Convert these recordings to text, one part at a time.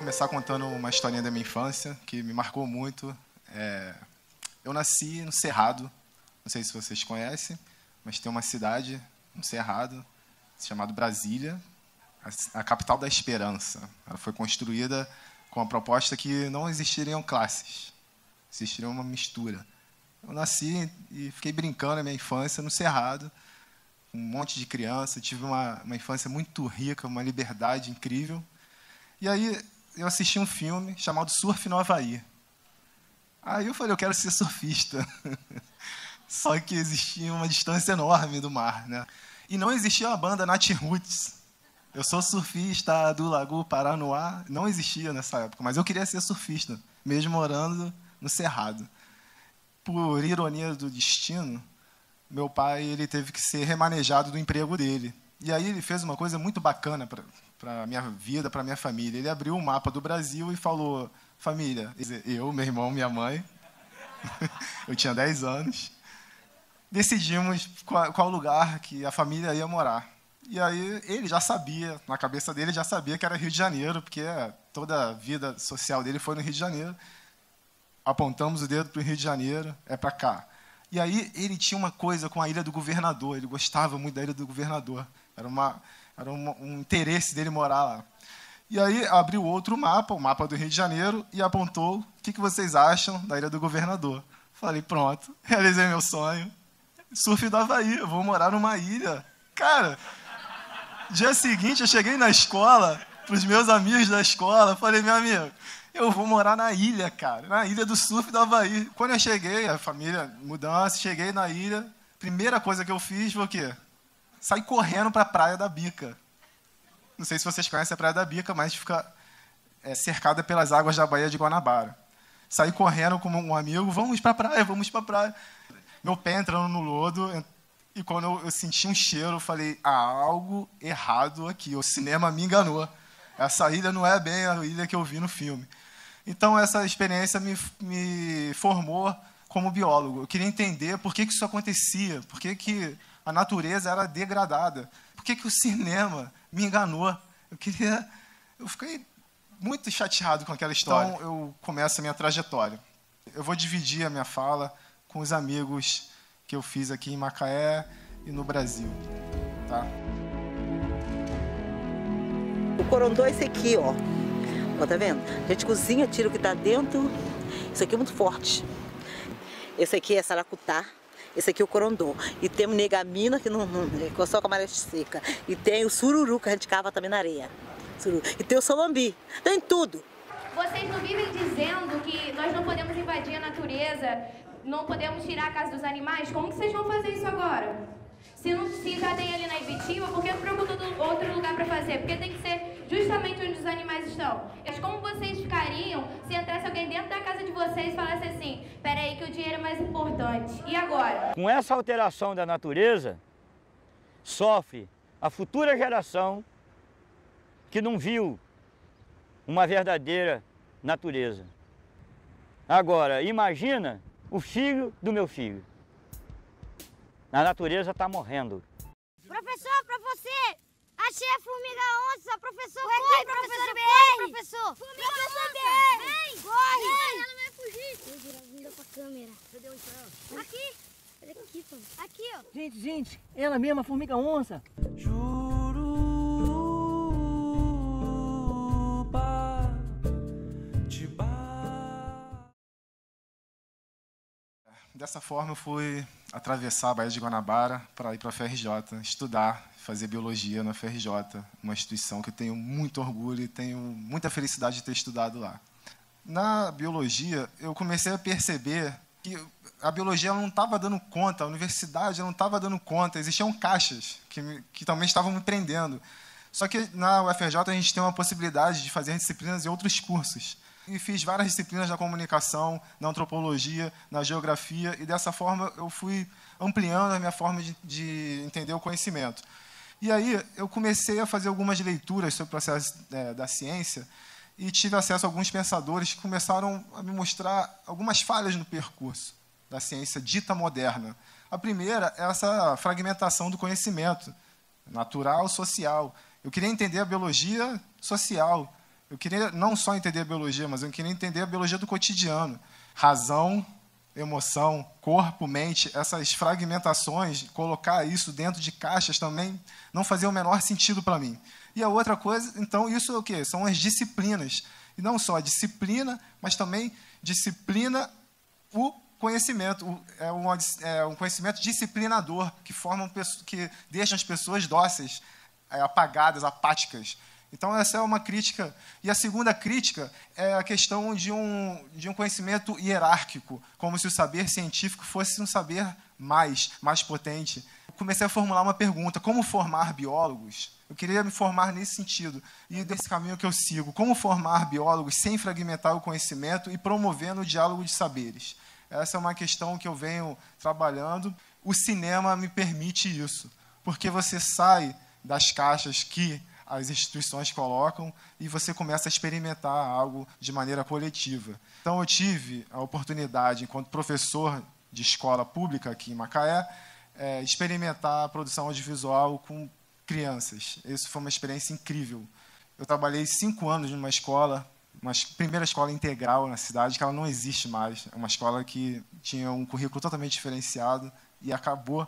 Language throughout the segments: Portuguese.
começar contando uma historinha da minha infância, que me marcou muito. Eu nasci no Cerrado, não sei se vocês conhecem, mas tem uma cidade no Cerrado, chamada Brasília, a capital da esperança. Ela foi construída com a proposta que não existiriam classes, existiria uma mistura. Eu nasci e fiquei brincando na minha infância no Cerrado, com um monte de criança, tive uma infância muito rica, uma liberdade incrível. E aí eu assisti um filme chamado Surf no Havaí. Aí eu falei, eu quero ser surfista. Só que existia uma distância enorme do mar, né? E não existia a banda Nat Roots. Eu sou surfista do Lago Paranoá. Não existia nessa época, mas eu queria ser surfista, mesmo morando no Cerrado. Por ironia do destino, meu pai ele teve que ser remanejado do emprego dele. E aí ele fez uma coisa muito bacana para a minha vida, para a minha família. Ele abriu um mapa do Brasil e falou, família, eu, meu irmão, minha mãe, eu tinha 10 anos, decidimos qual lugar que a família ia morar. E aí ele já sabia, na cabeça dele já sabia que era Rio de Janeiro, porque toda a vida social dele foi no Rio de Janeiro. Apontamos o dedo para o Rio de Janeiro, é para cá. E aí ele tinha uma coisa com a Ilha do Governador, ele gostava muito da Ilha do Governador, era um interesse dele morar lá. E aí abriu outro mapa, o mapa do Rio de Janeiro, e apontou o que vocês acham da Ilha do Governador. Falei, pronto, realizei meu sonho, surf do Havaí, eu vou morar numa ilha. Cara, dia seguinte eu cheguei na escola, para os meus amigos da escola, falei, meu amigo, eu vou morar na ilha, cara, na ilha do surf do Havaí. Quando eu cheguei, a família, mudança, cheguei na ilha, primeira coisa que eu fiz foi o quê? Saí correndo para a Praia da Bica. Não sei se vocês conhecem a Praia da Bica, mas fica cercada pelas águas da Baía de Guanabara. Saí correndo com um amigo, vamos para a praia, vamos para a praia. Meu pé entrando no lodo, e quando eu senti um cheiro, eu falei, há algo errado aqui, o cinema me enganou. Essa ilha não é bem a ilha que eu vi no filme. Então, essa experiência me formou como biólogo. Eu queria entender por que isso acontecia, por que a natureza era degradada, por que o cinema me enganou. Eu fiquei muito chateado com aquela história. Então, eu começo a minha trajetória. Eu vou dividir a minha fala com os amigos que eu fiz aqui em Macaé e no Brasil. Tá? O corondô é esse aqui, ó. Ó, tá vendo? A gente cozinha, tira o que tá dentro. Isso aqui é muito forte. Esse aqui é saracutá. Esse aqui é o corondô. E temos negamina, que não é só com a maré seca. E tem o sururu, que a gente cava também na areia. Sururu. E tem o solambi. Tem tudo. Vocês não vivem dizendo que nós não podemos invadir a natureza, não podemos tirar a casa dos animais? Como que vocês vão fazer isso agora? Se já tem ali na Ibitiva, por que não procuram outro lugar para fazer? Porque tem que ser justamente onde os animais estão. Mas como vocês ficariam se entrasse alguém dentro da casa de vocês e falasse assim, peraí que o dinheiro é mais importante, e agora? Com essa alteração da natureza, sofre a futura geração que não viu uma verdadeira natureza. Agora, imagina o filho do meu filho. A natureza está morrendo. Professor, para você! Achei a formiga onça, professor! Corre, professor BR! Professor! Formiga onça! Vem! Corre! Vem, ela vai fugir! Vou virar vinda pra câmera. Cadê o então? Aqui! Cadê aqui, pô? Aqui, ó! Gente, ela mesma, a formiga onça! Dessa forma, eu fui atravessar a Baía de Guanabara para ir para a FRJ, estudar, fazer biologia na FRJ, uma instituição que eu tenho muito orgulho e tenho muita felicidade de ter estudado lá. Na biologia, eu comecei a perceber que a biologia não estava dando conta, a universidade não estava dando conta, existiam caixas que também estavam me prendendo. Só que na UFRJ a gente tem uma possibilidade de fazer disciplinas em outros cursos. E fiz várias disciplinas na comunicação, na antropologia, na geografia, e dessa forma eu fui ampliando a minha forma de entender o conhecimento. E aí eu comecei a fazer algumas leituras sobre o processo da ciência e tive acesso a alguns pensadores que começaram a me mostrar algumas falhas no percurso da ciência dita moderna. A primeira é essa fragmentação do conhecimento, natural, social. Eu queria entender a biologia social. Eu queria não só entender a biologia, mas eu queria entender a biologia do cotidiano. Razão, emoção, corpo, mente, essas fragmentações, colocar isso dentro de caixas também não fazia o menor sentido para mim. E a outra coisa, então, isso é o quê? São as disciplinas. E não só a disciplina, mas também disciplina o conhecimento. É um conhecimento disciplinador, que deixa as pessoas dóceis, apagadas, apáticas. Então, essa é uma crítica. E a segunda crítica é a questão de um conhecimento hierárquico, como se o saber científico fosse um saber mais potente. Eu comecei a formular uma pergunta: como formar biólogos? Eu queria me formar nesse sentido, e desse caminho que eu sigo. Como formar biólogos sem fragmentar o conhecimento e promovendo o diálogo de saberes? Essa é uma questão que eu venho trabalhando. O cinema me permite isso, porque você sai das caixas que as instituições colocam e você começa a experimentar algo de maneira coletiva. Então, eu tive a oportunidade, enquanto professor de escola pública aqui em Macaé, experimentar a produção audiovisual com crianças. Isso foi uma experiência incrível. Eu trabalhei 5 anos numa escola, uma primeira escola integral na cidade, que ela não existe mais. É uma escola que tinha um currículo totalmente diferenciado e acabou.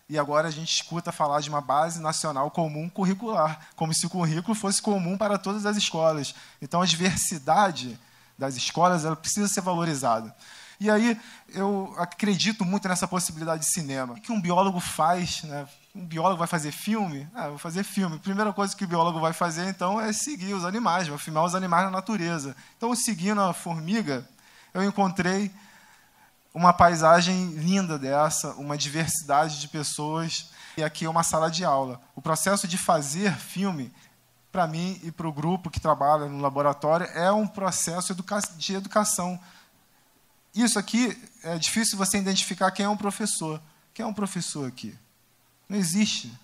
E agora a gente escuta falar de uma base nacional comum curricular, como se o currículo fosse comum para todas as escolas. Então, a diversidade das escolas ela precisa ser valorizada. E aí, eu acredito muito nessa possibilidade de cinema. O que um biólogo faz, né? Um biólogo vai fazer filme? Eu vou fazer filme. A primeira coisa que o biólogo vai fazer, então, é seguir os animais, vai filmar os animais na natureza. Então, seguindo a formiga, eu encontrei uma paisagem linda dessa, uma diversidade de pessoas, e aqui é uma sala de aula. O processo de fazer filme, para mim e para o grupo que trabalha no laboratório, é um processo de educação. Isso aqui, é difícil você identificar quem é um professor. Quem é um professor aqui? Não existe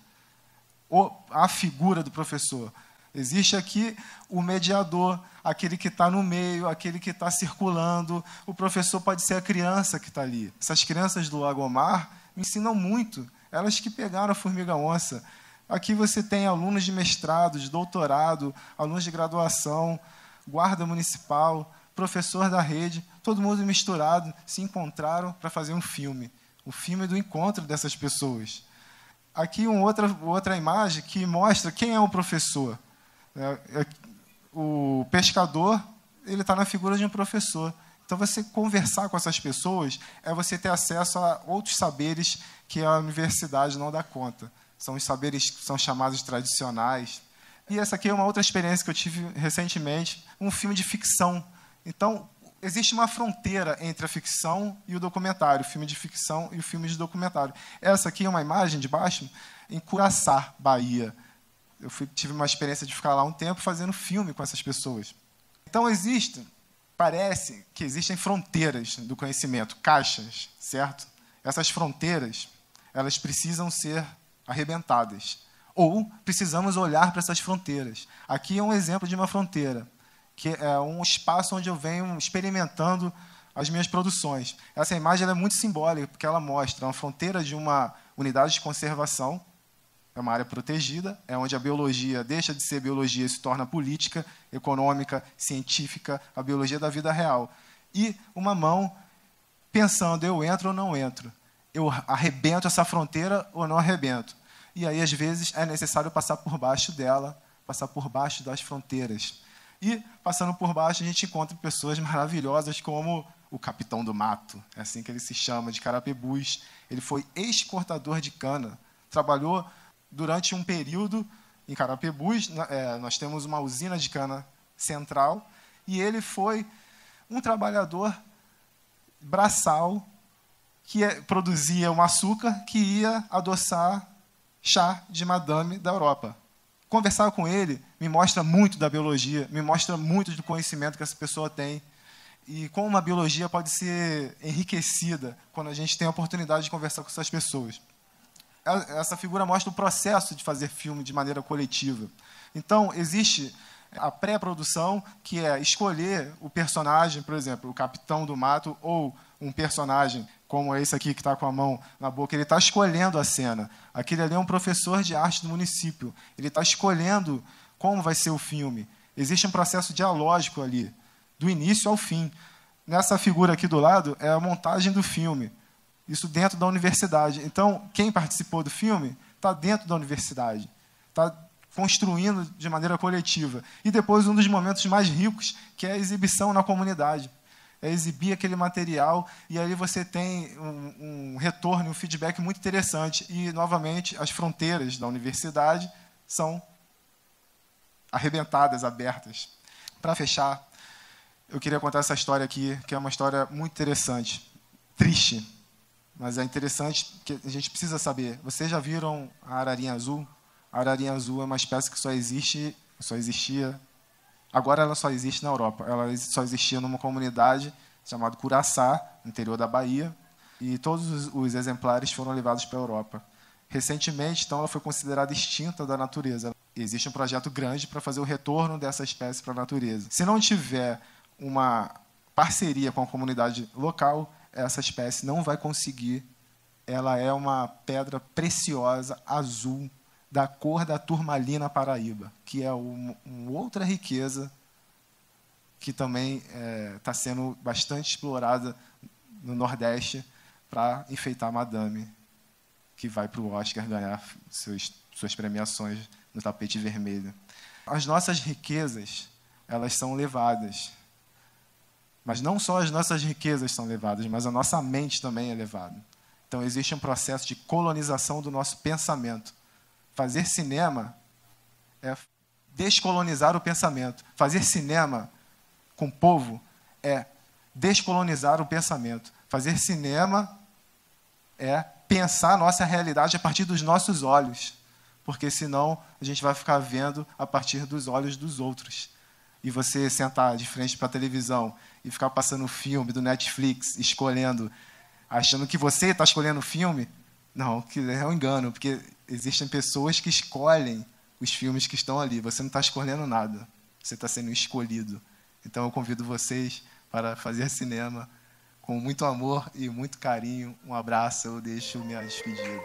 a figura do professor. Existe aqui o mediador, aquele que está no meio, aquele que está circulando. O professor pode ser a criança que está ali. Essas crianças do Lagomar me ensinam muito. Elas que pegaram a formiga-onça. Aqui você tem alunos de mestrado, de doutorado, alunos de graduação, guarda municipal, professor da rede, todo mundo misturado, se encontraram para fazer um filme. O filme do encontro dessas pessoas. Aqui outra imagem que mostra quem é o professor. O pescador ele está na figura de um professor. Então, você conversar com essas pessoas é você ter acesso a outros saberes que a universidade não dá conta. São os saberes que são chamados tradicionais. E essa aqui é uma outra experiência que eu tive recentemente, um filme de ficção. Então, existe uma fronteira entre a ficção e o documentário, o filme de ficção e o filme de documentário. Essa aqui é uma imagem de baixo, em Curaçá, Bahia. Eu tive uma experiência de ficar lá um tempo fazendo filme com essas pessoas. Então, parece que existem fronteiras do conhecimento, caixas, certo? Essas fronteiras, elas precisam ser arrebentadas. Ou precisamos olhar para essas fronteiras. Aqui é um exemplo de uma fronteira, que é um espaço onde eu venho experimentando as minhas produções. Essa imagem ela é muito simbólica, porque ela mostra uma fronteira de uma unidade de conservação, é uma área protegida, é onde a biologia deixa de ser biologia e se torna política, econômica, científica, a biologia da vida real. E uma mão pensando, eu entro ou não entro? Eu arrebento essa fronteira ou não arrebento? E aí, às vezes, é necessário passar por baixo dela, passar por baixo das fronteiras. E, passando por baixo, a gente encontra pessoas maravilhosas como o Capitão do Mato, é assim que ele se chama, de Carapebus. Ele foi ex-cortador de cana, trabalhou durante um período em Carapebus. Nós temos uma usina de cana central, e ele foi um trabalhador braçal que produzia um açúcar que ia adoçar chá de madame da Europa. Conversar com ele me mostra muito da biologia, me mostra muito do conhecimento que essa pessoa tem e como uma biologia pode ser enriquecida quando a gente tem a oportunidade de conversar com essas pessoas. Essa figura mostra o processo de fazer filme de maneira coletiva. Então, existe a pré-produção, que é escolher o personagem, por exemplo, o Capitão do Mato, ou um personagem como esse aqui que está com a mão na boca, ele está escolhendo a cena. Aquele ali é um professor de arte do município. Ele está escolhendo como vai ser o filme. Existe um processo dialógico ali, do início ao fim. Nessa figura aqui do lado é a montagem do filme, isso dentro da universidade. Então, quem participou do filme está dentro da universidade, está construindo de maneira coletiva. E depois, um dos momentos mais ricos, que é a exibição na comunidade. É exibir aquele material, e aí você tem um retorno, um feedback muito interessante. E, novamente, as fronteiras da universidade são arrebentadas, abertas. Para fechar, eu queria contar essa história aqui, que é uma história muito interessante, triste, mas é interessante que a gente precisa saber. Vocês já viram a ararinha azul? A ararinha azul é uma espécie que só existia, agora ela só existe na Europa. Ela só existia numa comunidade chamada Curaçá, no interior da Bahia, e todos os exemplares foram levados para a Europa. Recentemente, então, ela foi considerada extinta da natureza. Existe um projeto grande para fazer o retorno dessa espécie para a natureza. Se não tiver uma parceria com a comunidade local, essa espécie não vai conseguir. Ela é uma pedra preciosa, azul, da cor da turmalina paraíba, que é uma outra riqueza que também está sendo bastante explorada no Nordeste para enfeitar Madame, que vai para o Oscar ganhar suas premiações no tapete vermelho. As nossas riquezas, elas são levadas. Mas não só as nossas riquezas são levadas, mas a nossa mente também é levada. Então, existe um processo de colonização do nosso pensamento. Fazer cinema é descolonizar o pensamento. Fazer cinema com o povo é descolonizar o pensamento. Fazer cinema é pensar a nossa realidade a partir dos nossos olhos, porque senão a gente vai ficar vendo a partir dos olhos dos outros. E você sentar de frente para a televisão e ficar passando o filme do Netflix, escolhendo, achando que você está escolhendo o filme, não, que é um engano, porque existem pessoas que escolhem os filmes que estão ali. Você não está escolhendo nada, você está sendo escolhido. Então eu convido vocês para fazer cinema com muito amor e muito carinho. Um abraço, eu deixo minha despedida.